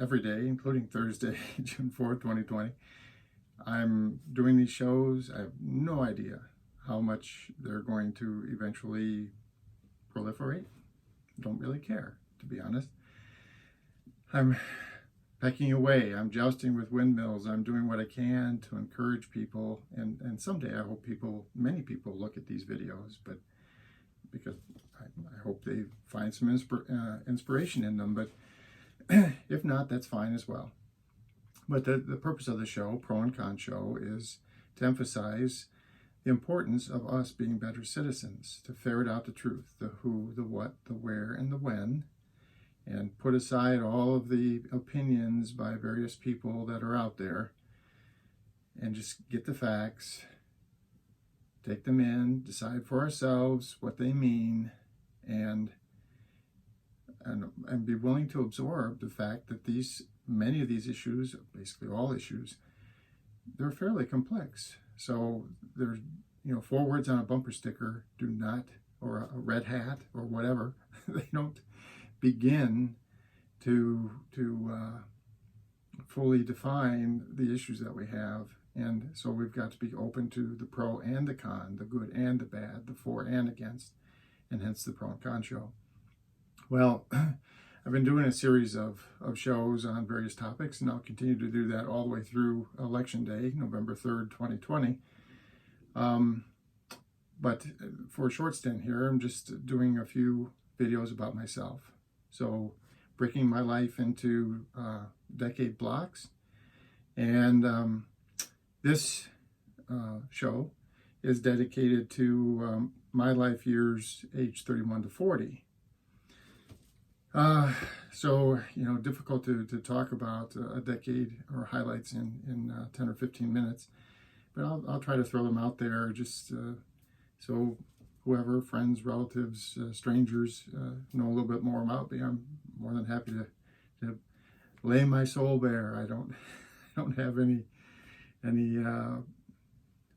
every day, including Thursday, June 4th, 2020. I'm doing these shows. I have no idea how much they're going to eventually proliferate. Don't really care, to be honest. I'm pecking away. I'm jousting with windmills. I'm doing what I can to encourage people. And someday I hope many people look at these videos, but because I hope they find some inspiration in them. But if not, that's fine as well. But the purpose of the show, Pro and Con Show, is to emphasize the importance of us being better citizens, to ferret out the truth, the who, the what, the where, and the when, and put aside all of the opinions by various people that are out there, and just get the facts, take them in, decide for ourselves what they mean, and be willing to absorb the fact that many of these issues, basically all issues, they're fairly complex. So there's, 4 words on a bumper sticker do not, or a red hat or whatever, they don't begin to fully define the issues that we have. And so we've got to be open to the pro and the con, the good and the bad, the for and against, and hence the Pro and Con Show. Well, I've been doing a series of shows on various topics, and I'll continue to do that all the way through Election Day, November 3rd, 2020. But for a short stint here, I'm just doing a few videos about myself. So breaking my life into decade blocks. And this show is dedicated to my life years age 31 to 40. So, difficult to talk about a decade or highlights in 10 or 15 minutes, but I'll try to throw them out there just so whoever, friends, relatives, strangers, know a little bit more about me. I'm more than happy to lay my soul bare. I don't have any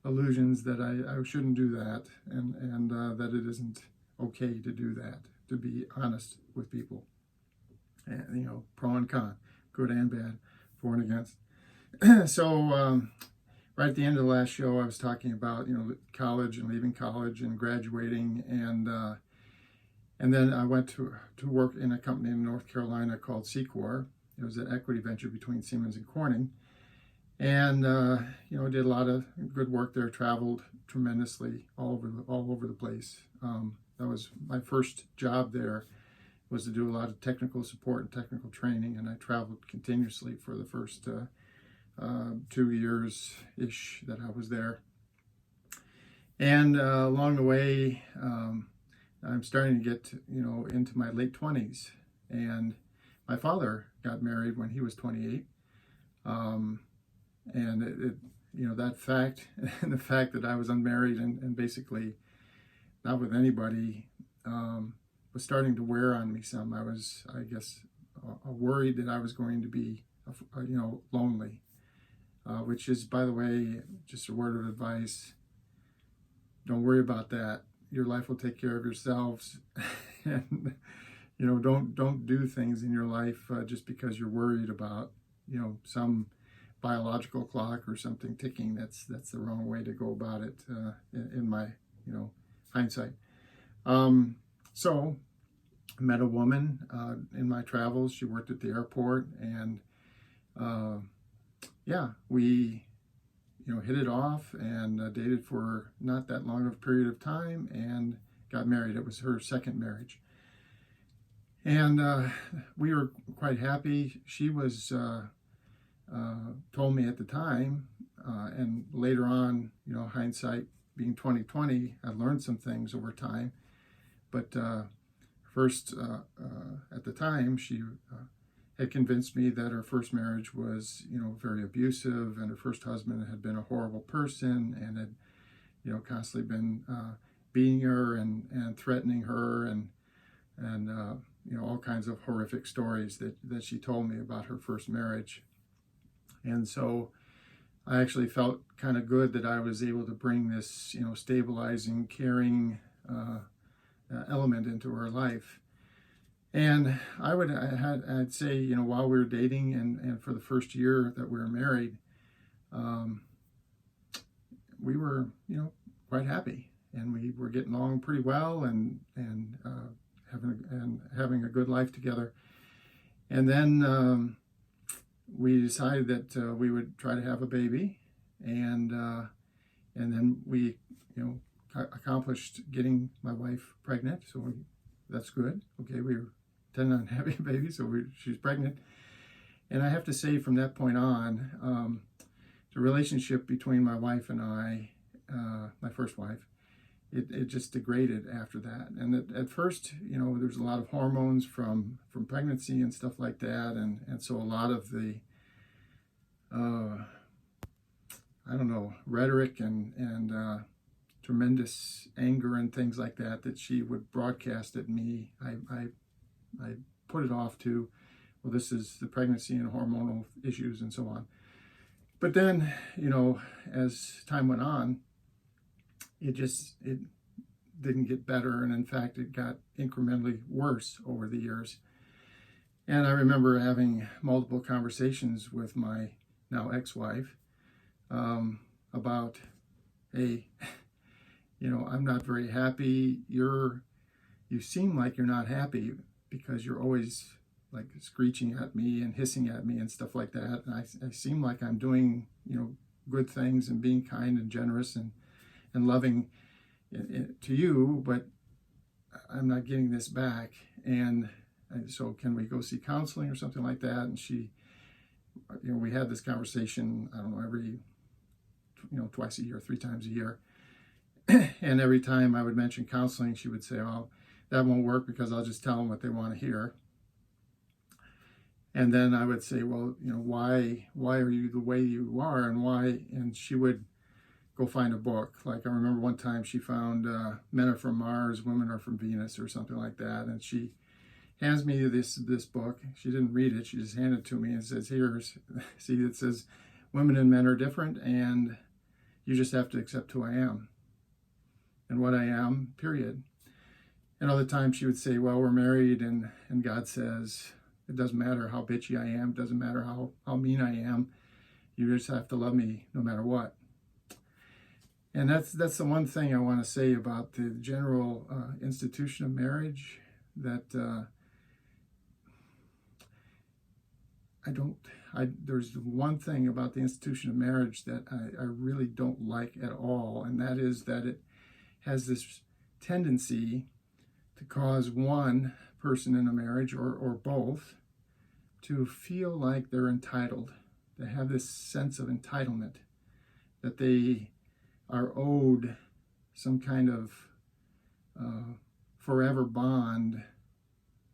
illusions that I shouldn't do that, and that it isn't okay to do that, to be honest with people. And, pro and con, good and bad, for and against. So right at the end of the last show, I was talking about college and leaving college and graduating, and then I went to work in a company in North Carolina called Secor. It was an equity venture between Siemens and Corning, and did a lot of good work there. Traveled tremendously all over the place. That was my first job there, was to do a lot of technical support and technical training, and I traveled continuously for the first 2 years-ish that I was there. And along the way, I'm starting to get, into my late 20s, and my father got married when he was 28. And that fact, and the fact that I was unmarried and basically not with anybody, was starting to wear on me some. I was, I guess, worried that I was going to be, lonely, which is, by the way, just a word of advice. Don't worry about that. Your life will take care of yourselves. And, don't do things in your life just because you're worried about, some biological clock or something ticking. That's the wrong way to go about it, in my, hindsight. So I met a woman in my travels. She worked at the airport, and we hit it off and dated for not that long of a period of time and got married. It was her second marriage, and we were quite happy. She was told me at the time, and later on, hindsight being 2020, I learned some things over time. But first, at the time, she had convinced me that her first marriage was, very abusive, and her first husband had been a horrible person and had, constantly been beating her and threatening her and all kinds of horrific stories that she told me about her first marriage. And so I actually felt kind of good that I was able to bring this, stabilizing, caring element into her life. And I'd say, you know, while we were dating and for the first year that we were married, um, we were, you know, quite happy, and we were getting along pretty well, and having a good life together. And then we decided that we would try to have a baby, and then we, you know, accomplished getting my wife pregnant. So that's good. Okay, we were intending on having a baby, so she's pregnant. And I have to say, from that point on, the relationship between my wife and I, my first wife, it just degraded after that. And at first, you know, there's a lot of hormones from pregnancy and stuff like that, and so a lot of the I don't know, rhetoric and tremendous anger and things like that she would broadcast at me, I put it off to, well, this is the pregnancy and hormonal issues and so on. But then, you know, as time went on, it didn't get better, and in fact, it got incrementally worse over the years. And I remember having multiple conversations with my now ex-wife about, hey, you know, I'm not very happy. You seem like you're not happy because you're always like screeching at me and hissing at me and stuff like that. And I seem like I'm doing, you know, good things and being kind and generous and loving to you, but I'm not getting this back. And so can we go see counseling or something like that? And she, you know, we had this conversation, I don't know, every, you know, twice a year, 3 times a year. And every time I would mention counseling, she would say, oh, that won't work because I'll just tell them what they want to hear. And then I would say, well, you know, why are you the way you are, and why? And she would go find a book. Like, I remember one time she found Men Are From Mars, Women Are From Venus, or something like that. And she hands me this book. She didn't read it. She just handed it to me and says, here's, see, it says, women and men are different, and you just have to accept who I am and what I am, period. And other times she would say, well, we're married, and God says, it doesn't matter how bitchy I am. It doesn't matter how mean I am. You just have to love me no matter what. And that's the one thing I want to say about the general institution of marriage, that there's one thing about the institution of marriage that I really don't like at all, and that is that it has this tendency to cause one person in a marriage, or both, to feel like they're entitled, to have this sense of entitlement, that they are owed some kind of forever bond,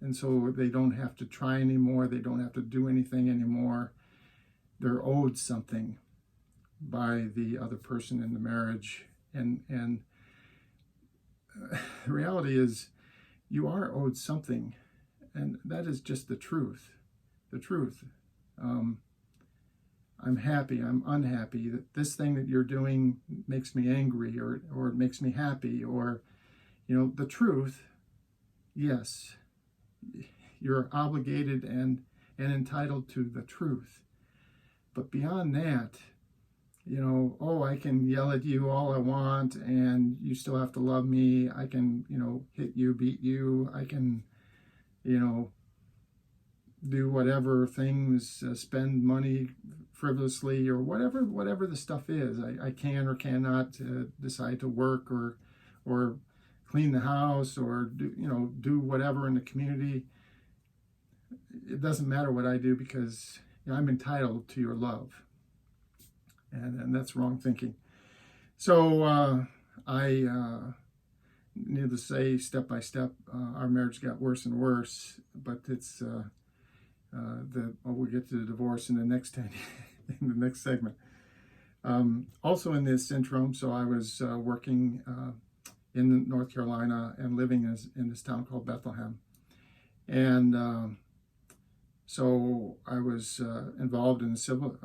and so they don't have to try anymore, they don't have to do anything anymore. They're owed something by the other person in the marriage, and the reality is, you are owed something, and that is just the truth. The truth. I'm happy, I'm unhappy, that this thing that you're doing makes me angry, or it makes me happy, or, you know, the truth, yes, you're obligated and entitled to the truth. But beyond that, you know, oh, I can yell at you all I want and you still have to love me. I can, you know, hit you, beat you. I can, you know, do whatever things, spend money frivolously, or whatever the stuff is. I can or cannot decide to work or clean the house, or do whatever in the community. It doesn't matter what I do, because I'm entitled to your love, and that's wrong thinking. So needless to say, step by step, our marriage got worse and worse. But it's we'll get to the divorce in the next in the next segment. Also in this interim, so I was working in North Carolina and living in this town called Bethlehem, and so I was involved in a civil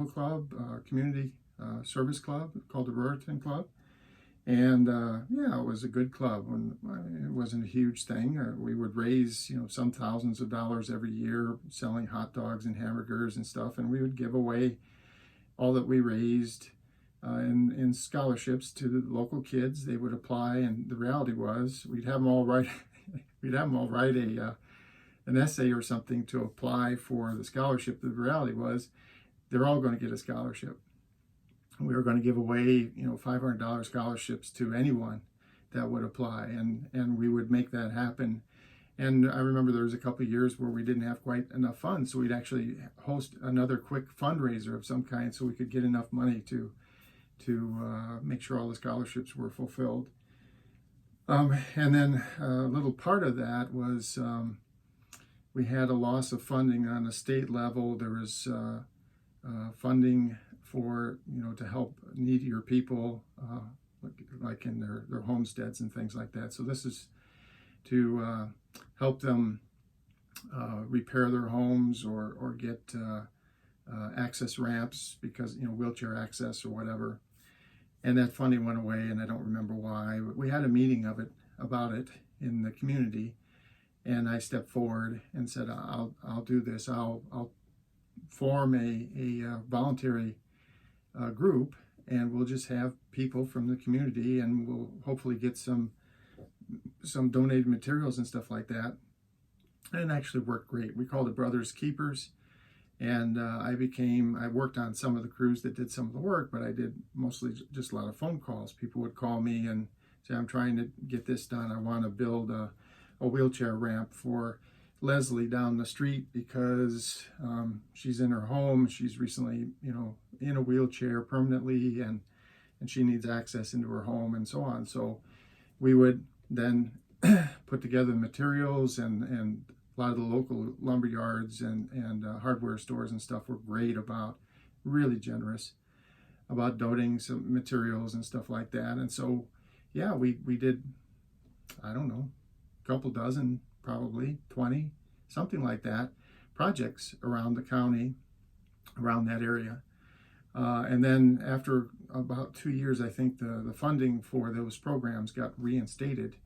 club, community service club called the Ruritan Club, And yeah, it was a good club. It wasn't a huge thing. We would raise, some thousands of dollars every year selling hot dogs and hamburgers and stuff, and we would give away all that we raised in scholarships to the local kids. They would apply, and the reality was we'd have them all write an essay or something to apply for the scholarship. The reality was they're all going to get a scholarship. We were going to give away, $500 scholarships to anyone that would apply, and we would make that happen. And I remember there was a couple of years where we didn't have quite enough funds, so we'd actually host another quick fundraiser of some kind so we could get enough money to make sure all the scholarships were fulfilled. And then a little part of that was we had a loss of funding on the state level. There was funding for, to help needier people, like in their homesteads and things like that. So this is to help them repair their homes or get access ramps because, wheelchair access or whatever. And that funding went away, and I don't remember why. But we had a meeting about it in the community, and I stepped forward and said, I'll do this. I'll form a voluntary group, and we'll just have people from the community, and we'll hopefully get some donated materials and stuff like that. And it actually worked great. We called it Brothers Keepers, and I worked on some of the crews that did some of the work, but I did mostly just a lot of phone calls. People would call me and say, I'm trying to get this done. I want to build a wheelchair ramp for Leslie down the street because she's in her home. She's recently, in a wheelchair permanently, and she needs access into her home and so on. So we would then put together the materials, and a lot of the local lumber yards and hardware stores and stuff were great about, really generous about donating some materials and stuff like that. And so, yeah, we did, I don't know, a couple dozen, probably 20, something like that, projects around the county, around that area. And then after about 2 years, I think the funding for those programs got reinstated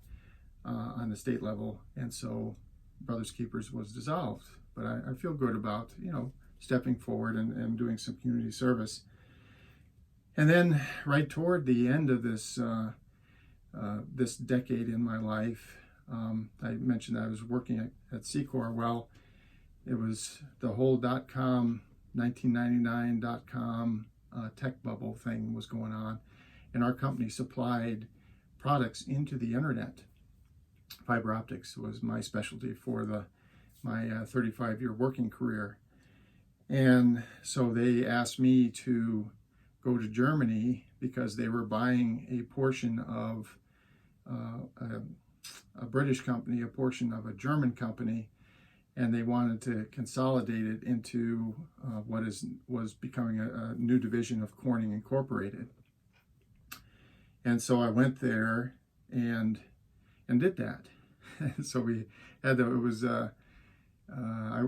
on the state level. And so Brothers Keepers was dissolved. But I feel good about, stepping forward and doing some community service. And then right toward the end of this decade in my life, I mentioned I was working at Secor. Well, it was the whole .com, 1999 .com tech bubble thing was going on, and our company supplied products into the internet. Fiber optics was my specialty for my 35-year working career. And so they asked me to go to Germany because they were buying a portion of a British company, a portion of a German company, and they wanted to consolidate it into what was becoming a new division of Corning Incorporated. And so I went there and did that. So we had I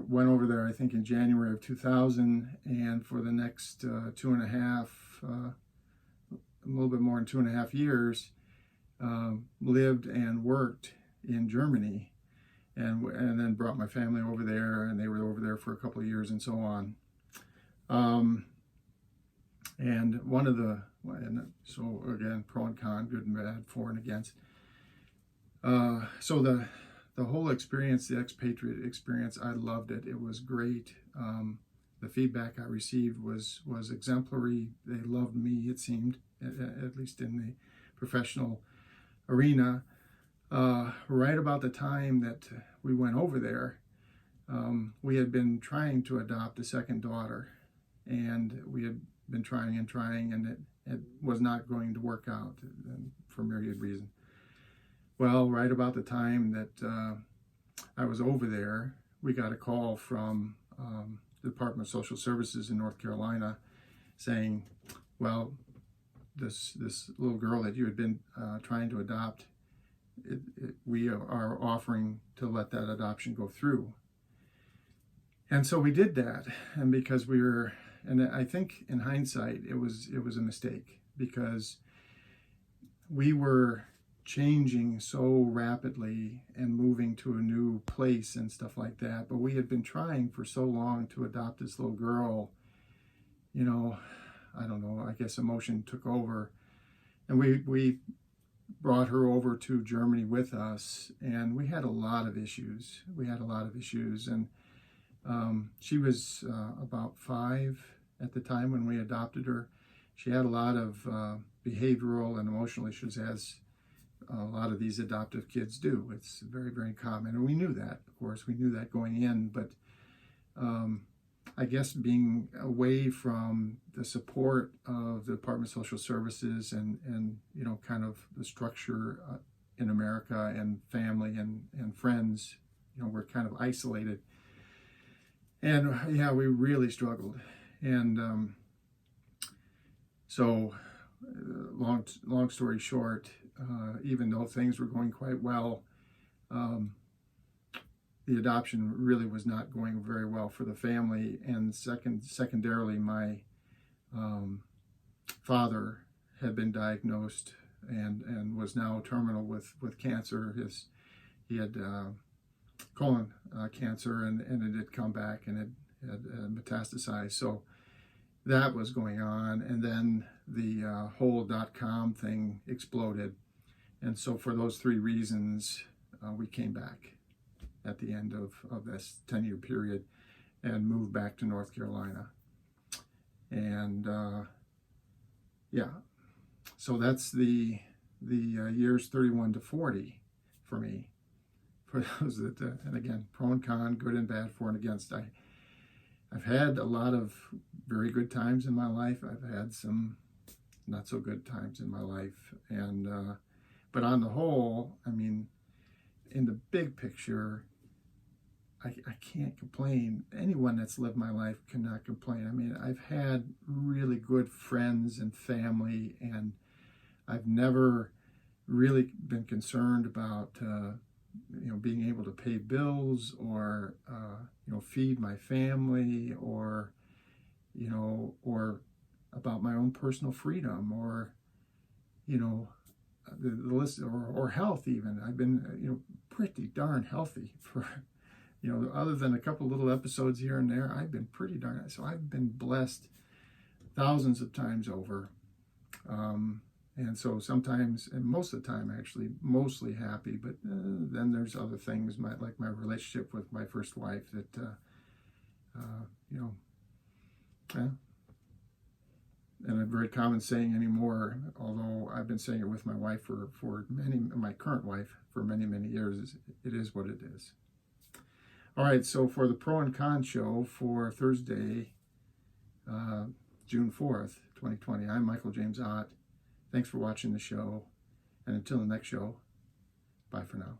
went over there, I think, in January of 2000, and for the next a little bit more than 2.5 years, lived and worked in Germany, and then brought my family over there, and they were over there for a couple of years and so on. And so again, pro and con, good and bad, for and against. So the whole experience, the expatriate experience, I loved it. It was great. The feedback I received was exemplary. They loved me, it seemed, at least in the professional arena. Right about the time that we went over there, we had been trying to adopt a second daughter, and we had been trying, and it was not going to work out for myriad reasons. Well, right about the time that I was over there, we got a call from the Department of Social Services in North Carolina saying, well, this little girl that you had been trying to adopt, we are offering to let that adoption go through. And so we did that, and because and I think in hindsight it was a mistake, because we were changing so rapidly and moving to a new place and stuff like that. But we had been trying for so long to adopt this little girl. I don't know, I guess emotion took over. And we brought her over to Germany with us, and we had a lot of issues. And she was about 5 at the time when we adopted her. She had a lot of behavioral and emotional issues, as a lot of these adoptive kids do. It's very, very common. And we knew that, of course. We knew that going in. But I guess being away from the support of the Department of Social Services and kind of the structure in America and family and friends, we're kind of isolated. And yeah, we really struggled. And so long story short, even though things were going quite well, the adoption really was not going very well for the family. And secondarily, my father had been diagnosed and was now terminal with cancer. He had colon cancer, and it had come back and it had metastasized. So that was going on. And then the whole .com thing exploded. And so for those 3 reasons, we came back at the end of this 10-year period and moved back to North Carolina. And so that's the years 31 to 40 for me. For those that, and again, pro and con, good and bad, for and against. I've had a lot of very good times in my life. I've had some not so good times in my life. And but on the whole, I mean, in the big picture, I can't complain. Anyone that's lived my life cannot complain. I mean, I've had really good friends and family, and I've never really been concerned about being able to pay bills or feed my family, or or about my own personal freedom, or the list, or health even. I've been pretty darn healthy for other than a couple little episodes here and there. I've been pretty darn, so I've been blessed thousands of times over. And so sometimes, and most of the time actually, mostly happy, but then there's other things, like my relationship with my first wife that, and a very common saying anymore, although I've been saying it with my wife my current wife for many, many years, it is what it is. All right, so for the Pro and Con show for Thursday, June 4th, 2020, I'm Michael James Ott. Thanks for watching the show, and until the next show, bye for now.